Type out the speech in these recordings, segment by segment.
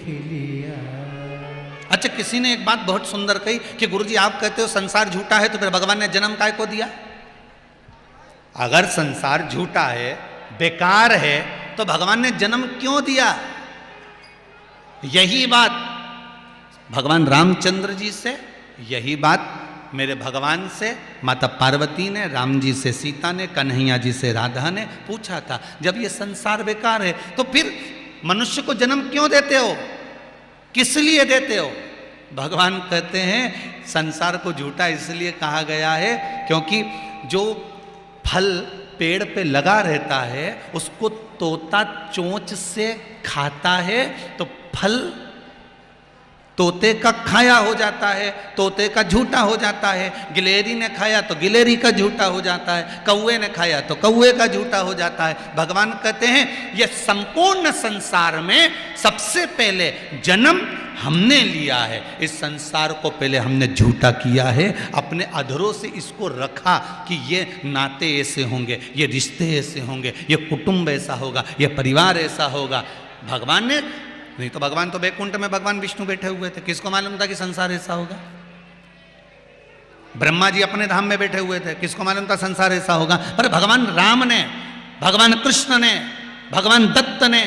लिया। अच्छा, किसी ने एक बात बहुत सुंदर कही कि गुरुजी आप कहते हो संसार झूठा है, तो फिर भगवान ने जन्म काय को दिया? अगर संसार झूठा है, बेकार है, तो भगवान ने जन्म क्यों दिया? यही बात भगवान रामचंद्र जी से, यही बात मेरे भगवान से माता पार्वती ने, राम जी से सीता ने, कन्हैया जी से राधा ने पूछा था। जब ये संसार बेकार है तो फिर मनुष्य को जन्म क्यों देते हो, किस लिए देते हो? भगवान कहते हैं संसार को झूठा इसलिए कहा गया है क्योंकि जो फल पेड़ पे लगा रहता है उसको तोता चोंच से खाता है तो फल तोते का खाया हो जाता है, तोते का झूठा हो जाता है। गिलेरी ने खाया तो गिलेरी का झूठा हो जाता है, कौवे ने खाया तो कौवे का झूठा हो जाता है। भगवान कहते हैं ये संपूर्ण संसार में सबसे पहले जन्म हमने लिया है। इस संसार को पहले हमने झूठा किया है, अपने अधरों से इसको रखा कि ये नाते ऐसे होंगे, ये रिश्ते ऐसे होंगे, ये कुटुंब ऐसा होगा, ये परिवार ऐसा होगा। भगवान ने नहीं तो भगवान तो बैकुंठ में भगवान विष्णु बैठे हुए थे, किसको मालूम था कि संसार ऐसा होगा? ब्रह्मा जी अपने धाम में बैठे हुए थे, किसको मालूम था संसार ऐसा होगा? पर भगवान राम ने, भगवान कृष्ण ने, भगवान दत्त ने,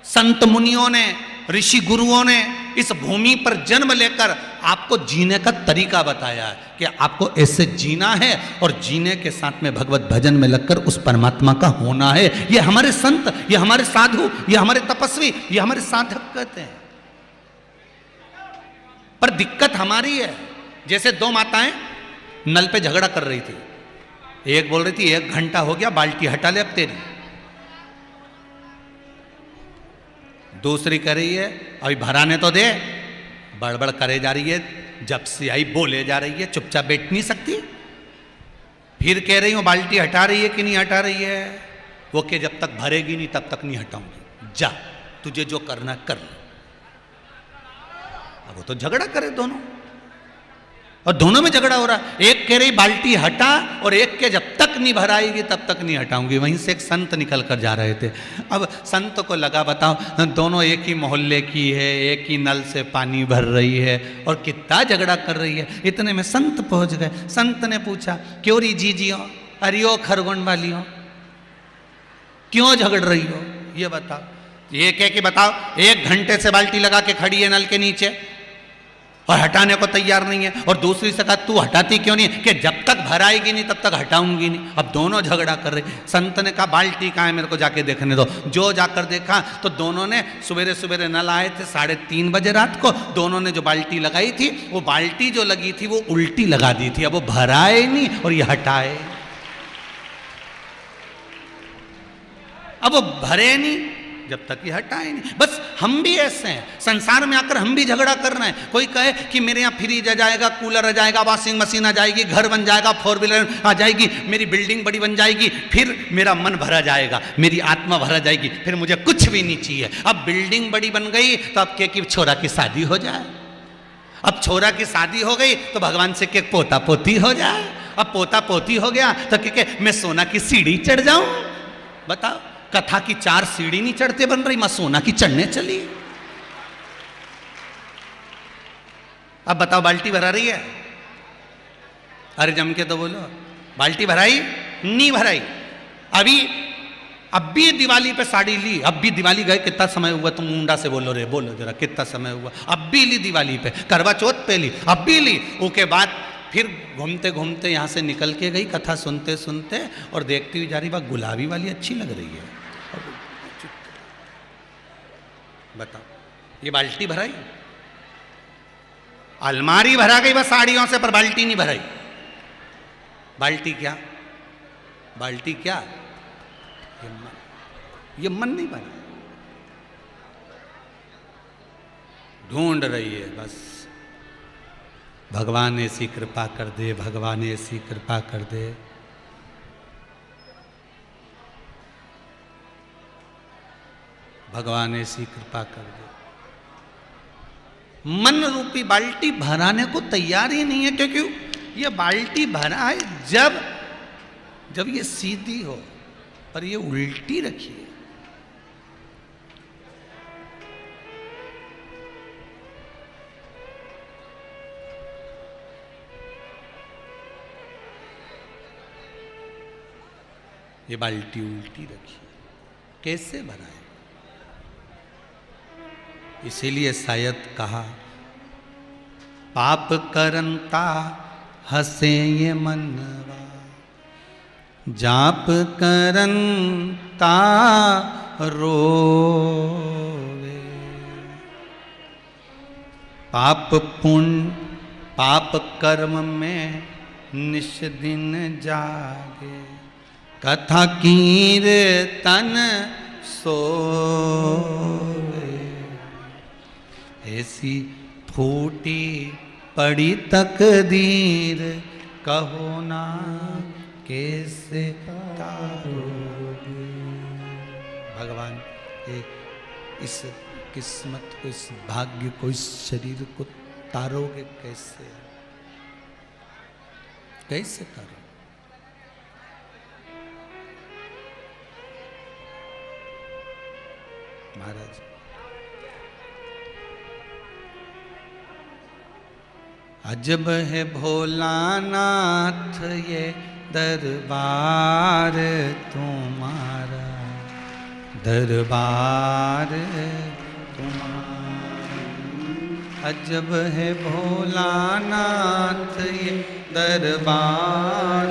संत मुनियों ने, ऋषि गुरुओं ने इस भूमि पर जन्म लेकर आपको जीने का तरीका बताया है कि आपको ऐसे जीना है और जीने के साथ में भगवत भजन में लगकर उस परमात्मा का होना है। ये हमारे संत, ये हमारे साधु, ये हमारे तपस्वी, ये हमारे साधक कहते हैं। पर दिक्कत हमारी है, जैसे दो माताएं नल पे झगड़ा कर रही थी। एक बोल रही थी 1 घंटा हो गया, बाल्टी हटा ले अब तेरी। दूसरी कह रही है अभी भराने तो दे, बड़बड़ करे जा रही है, जब से आई बोले जा रही है, चुपचाप बैठ नहीं सकती। फिर कह रही हूं बाल्टी हटा रही है कि नहीं हटा रही है? वो कि जब तक भरेगी नहीं तब तक नहीं हटाऊंगी, जा तुझे जो करना कर ले। अब वो तो झगड़ा करे दोनों, और दोनों में झगड़ा हो रहा। एक कह रही बाल्टी हटा और एक के जब तक नहीं भराएगी तब तक नहीं हटाऊंगी। वहीं से एक संत निकल कर जा रहे थे। अब संत को लगा बताओ दोनों एक ही मोहल्ले की है, एक ही नल से पानी भर रही है और कितना झगड़ा कर रही है। इतने में संत पहुंच गए। संत ने पूछा क्यों री जीजियो, अरियो खरगोन वालियों, क्यों झगड़ रही हो ये बताओ। ये कह के बताओ 1 घंटे से बाल्टी लगा के खड़ी है नल के नीचे और हटाने को तैयार नहीं है, और दूसरी से कहा तू हटाती क्यों नहीं? कि जब तक भराएगी नहीं तब तक हटाऊंगी नहीं। अब दोनों झगड़ा कर रहे। संत ने कहा बाल्टी कहाँ है, मेरे को जाके देखने दो। जो जाकर देखा तो दोनों ने सवेरे सवेरे नल आए थे 3:30 बजे रात को। दोनों ने जो बाल्टी लगाई थी वो बाल्टी जो लगी थी वो उल्टी लगा दी थी। अब वो भराए नहीं और ये हटाए, अब वो भरे नहीं जब तक ये हटाए नहीं। बस हम भी ऐसे हैं, संसार में आकर हम भी झगड़ा कर रहे हैं। कोई कहे कि मेरे यहाँ फ्रिज आ जाएगा, कूलर आ जाएगा, वॉशिंग मशीन आ जाएगी, घर बन जाएगा, 4 व्हीलर आ जाएगी, मेरी बिल्डिंग बड़ी बन जाएगी, फिर मेरा मन भरा जाएगा, मेरी आत्मा भरा जाएगी, फिर मुझे कुछ भी नहीं चाहिए। अब बिल्डिंग बड़ी बन गई तो अब क्या कि छोरा की शादी हो जाए। अब छोरा की शादी हो गई तो भगवान से क्या पोता पोती हो जाए। अब पोता पोती हो गया तो क्या मैं सोना की सीढ़ी चढ़ जाऊं? बताओ, कथा की 4 सीढ़ी नहीं चढ़ते बन रही, मैं सोना की चढ़ने चली। अब बताओ बाल्टी भरा रही है? अरे जम के तो बोलो, बाल्टी भराई नहीं भराई? अब भी दिवाली पे साड़ी ली, अब भी दिवाली गए कितना समय हुआ? तुम मुंडा से बोलो रे, बोलो जरा कितना समय हुआ? अब भी ली दिवाली पे, करवा चौथ पे ली, अब भी ली। उसके बाद फिर घूमते घूमते यहाँ से निकल के गई कथा सुनते सुनते, और देखती हुई जा रही बात गुलाबी वाली अच्छी लग रही है। बताओ ये बाल्टी भराई? अलमारी भरा गई बस साड़ियों से, पर बाल्टी नहीं भराई। बाल्टी क्या, बाल्टी क्या? ये मन नहीं भरा, ढूंढ रही है बस। भगवान ऐसी कृपा कर दे, भगवान ऐसी कृपा कर दे। भगवान ऐसी कृपा कर दे। मन रूपी बाल्टी भराने को तैयार ही नहीं है, क्योंकि ये बाल्टी भरा है जब ये सीधी हो, पर ये उल्टी रखी है। ये बाल्टी उल्टी रखी, कैसे भराए? इसीलिए शायद कहा, पाप करंता हंसे ये मनवा, जाप करंता रोवे। पाप पुण्य पाप कर्म में निश दिन जागे, कथा कीर्तन सोवे। ऐसी फूटी पड़ी तकदीर, कहो ना कैसे तारोगे। भगवान इस किस्मत को, इस भाग्य को, इस शरीर को तारोगे कैसे? कैसे करो? महाराज अजब है भोलानाथ ये दरबार तुम्हारा, दरबार तुम्हारा। अजब है भोलानाथ ये दरबार